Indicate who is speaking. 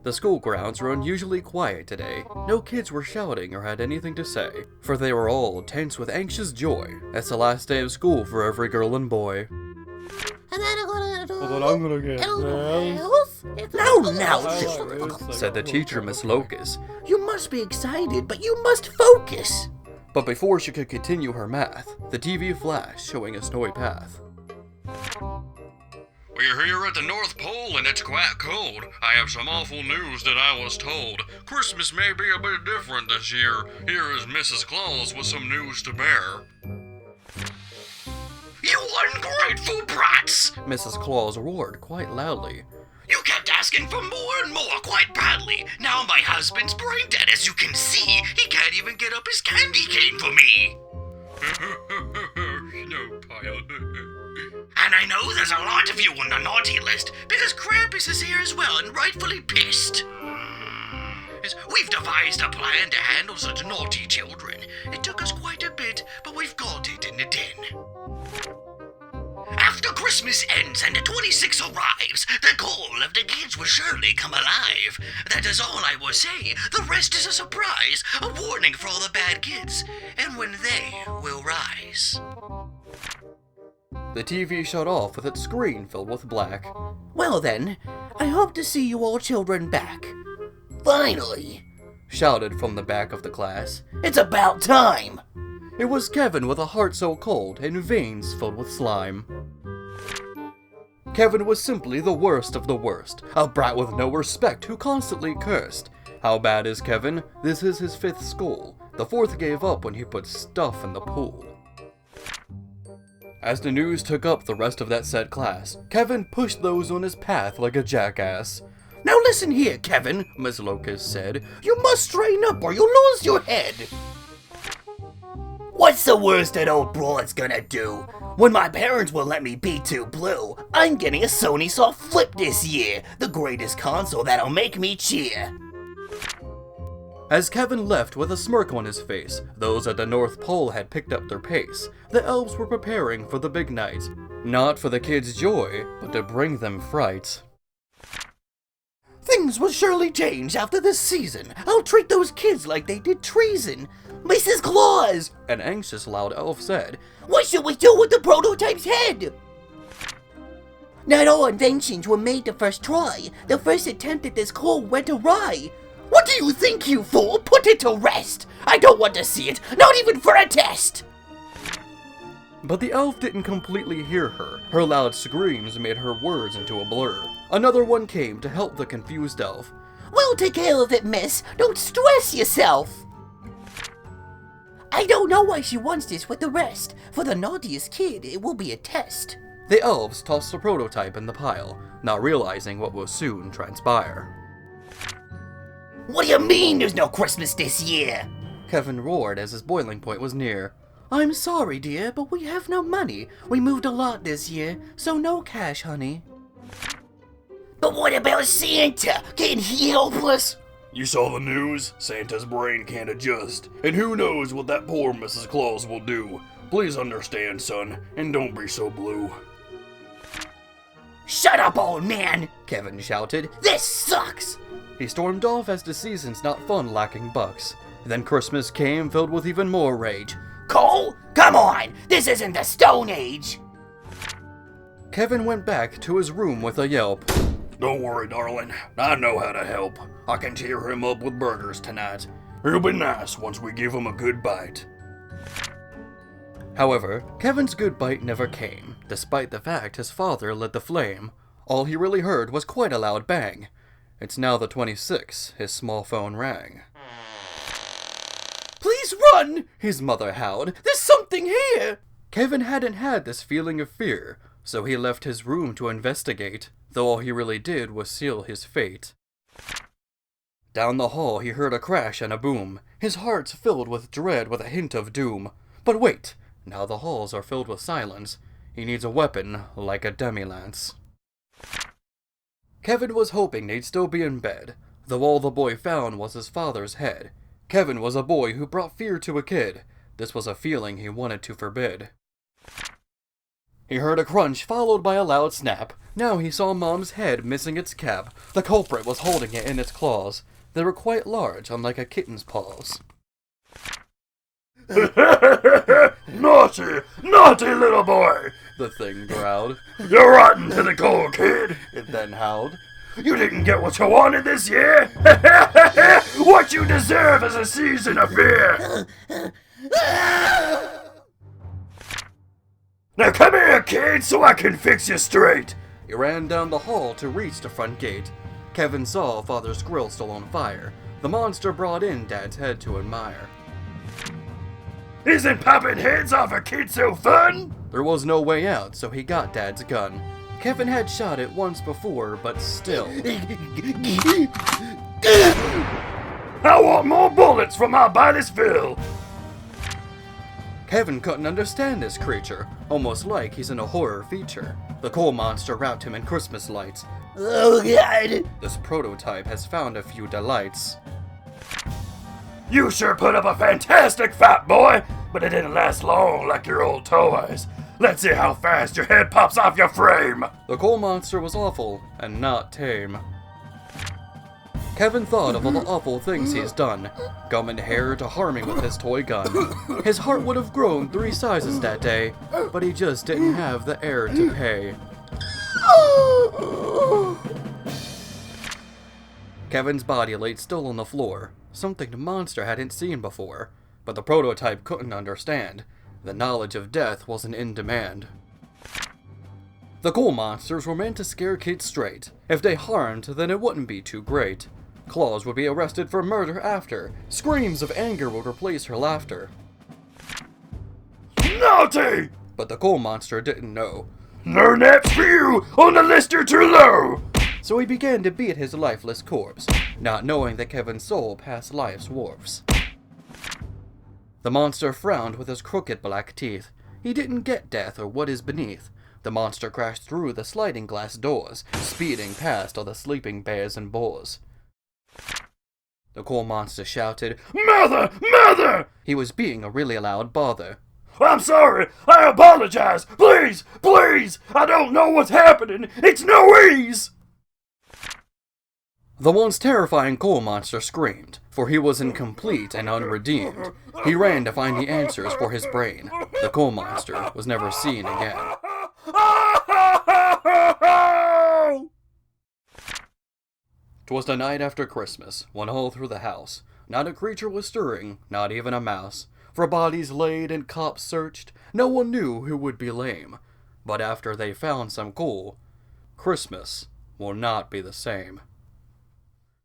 Speaker 1: The school grounds were unusually quiet today. No kids were shouting or had anything to say, for they were all tense with anxious joy. It's the last day of school for every girl and boy.
Speaker 2: Well, then I'm gonna get
Speaker 3: Now, children,
Speaker 1: Said the teacher, Miss Locust.
Speaker 3: you must be excited, but you must focus.
Speaker 1: But before she could continue her math, the TV flashed, showing a snowy path.
Speaker 4: We're here at the North Pole and it's quite cold. I have some awful news that I was told. Christmas may be a bit different this year. Here is Mrs. Claus with some news to bear. You ungrateful brats!
Speaker 1: Mrs. Claus roared quite loudly.
Speaker 4: You kept asking for more and more quite badly. Now my husband's brain dead, as you can see. He can't even get up his candy cane for me. Snow pile. And I know there's a lot of you on the naughty list, because Krampus is here as well and rightfully pissed. We've devised a plan to handle such naughty children. It took us quite a bit, but we've got it in the den. After Christmas ends and the 26th arrives, the goal of the kids will surely come alive. That is all I will say. The rest is a surprise, a warning for all the bad kids, and when they will rise.
Speaker 1: The TV shut off with its screen filled with black.
Speaker 3: Well then, I hope to see you all children back. Finally!
Speaker 1: Shouted from the back of the class.
Speaker 3: It's about time!
Speaker 1: It was Kevin with a heart so cold and veins filled with slime. Kevin was simply the worst of the worst, a brat with no respect who constantly cursed. How bad is Kevin? This is his 5th school. The 4th gave up when he put stuff in the pool. As the news took up the rest of that said class, Kevin pushed those on his path like a jackass.
Speaker 3: Now listen here, Kevin,
Speaker 1: Miss Locust said.
Speaker 3: You must straighten up or you'll lose your head. What's the worst that old Broad's gonna do? When my parents will let me be too blue, I'm getting a Sony Soft Flip this year, the greatest console that'll make me cheer.
Speaker 1: As Kevin left with a smirk on his face, those at the North Pole had picked up their pace. The elves were preparing for the big night. Not for the kids' joy, but to bring them fright.
Speaker 3: Things will surely change after this season. I'll treat those kids like they did treason. Mrs. Claus!
Speaker 1: An anxious loud elf said.
Speaker 3: What should we do with the prototype's head? Not all inventions were made the first try. The first attempt at this code went awry. What do you think, you fool? Put it to rest! I don't want to see it, not even for a test!
Speaker 1: But the elf didn't completely hear her. Her loud screams made her words into a blur. Another one came to help the confused elf.
Speaker 3: We'll take care of it, miss. Don't stress yourself. I don't know why she wants this with the rest. For the naughtiest kid, it will be a test.
Speaker 1: The elves tossed the prototype in the pile, not realizing what will soon transpire.
Speaker 3: What do you mean there's no Christmas this year?
Speaker 1: Kevin roared as his boiling point was near.
Speaker 3: I'm sorry, dear, but we have no money. We moved a lot this year, so no cash, honey. But what about Santa? Can he help us?
Speaker 4: You saw the news? Santa's brain can't adjust. And who knows what that poor Mrs. Claus will do. Please understand, son, and don't be so blue.
Speaker 3: Shut up, old man! Kevin shouted. This sucks!
Speaker 1: He stormed off as the season's not fun lacking bucks. Then Christmas came filled with even more rage.
Speaker 3: Cole, come on! This isn't the Stone Age!
Speaker 1: Kevin went back to his room with a yelp.
Speaker 4: Don't worry, darling. I know how to help. I can cheer him up with burgers tonight. It'll be nice once we give him a good bite.
Speaker 1: However, Kevin's good bite never came, despite the fact his father lit the flame. All he really heard was quite a loud bang. It's now the 26th, his small phone rang.
Speaker 3: Please run! His mother howled. There's something here!
Speaker 1: Kevin hadn't had this feeling of fear, so he left his room to investigate, though all he really did was seal his fate. Down the hall he heard a crash and a boom, his heart filled with dread with a hint of doom. But wait, now the halls are filled with silence. He needs a weapon like a demi-lance. Kevin was hoping they'd still be in bed. though all the boy found was his father's head. Kevin was a boy who brought fear to a kid. This was a feeling he wanted to forbid. He heard a crunch followed by a loud snap. Now he saw Mom's head missing its cap. The culprit was holding it in its claws. They were quite large, unlike a kitten's paws.
Speaker 2: Naughty, naughty little boy!
Speaker 1: The thing growled.
Speaker 2: You're rotten to the core, kid!
Speaker 1: It then howled.
Speaker 2: You didn't get what you wanted this year? What you deserve is a season of fear! Now come here, kid, so I can fix you straight!
Speaker 1: He ran down the hall to reach the front gate. Kevin saw Father's grill still on fire. The monster brought in Dad's head to admire.
Speaker 2: Isn't popping heads off a kid so fun?
Speaker 1: There was no way out, so he got Dad's gun. Kevin had shot it once before, but still.
Speaker 2: I want more bullets from my body's fill!
Speaker 1: Kevin couldn't understand this creature, almost like he's in a horror feature. The coal monster wrapped him in Christmas lights.
Speaker 3: Oh God!
Speaker 1: This prototype has found a few delights.
Speaker 2: You sure put up a fantastic fight, boy, but it didn't last long like your old toys. Let's see how fast your head pops off your frame.
Speaker 1: The coal monster was awful and not tame. Kevin thought of all the awful things he's done, gumming hair to harming with his toy gun. His heart would have grown 3 sizes that day, but he just didn't have the air to pay. Kevin's body laid still on the floor, something the monster hadn't seen before, but the prototype couldn't understand. The knowledge of death wasn't in demand. The coal monsters were meant to scare kids straight. If they harmed, then it wouldn't be too great. Claus would be arrested for murder after. Screams of anger would replace her laughter.
Speaker 2: Naughty!
Speaker 1: But the coal monster didn't know.
Speaker 2: No naps for you! On the list you're too low!
Speaker 1: So he began to beat his lifeless corpse, not knowing that Kevin's soul passed life's wharfs. The monster frowned with his crooked black teeth. He didn't get death or what is beneath. The monster crashed through the sliding glass doors, speeding past all the sleeping bears and boars. The coal monster shouted,
Speaker 2: Mother! Mother!
Speaker 1: He was being a really loud bother.
Speaker 2: I'm sorry! I apologize! Please! Please! I don't know what's happening! It's no ease!
Speaker 1: The once terrifying coal monster screamed, for he was incomplete and unredeemed. He ran to find the answers for his brain. The coal monster was never seen again. 'Twas the night after Christmas, when all through the house, not a creature was stirring, not even a mouse. For bodies laid and cops searched, no one knew who would be lame. But after they found some coal, Christmas will not be the same.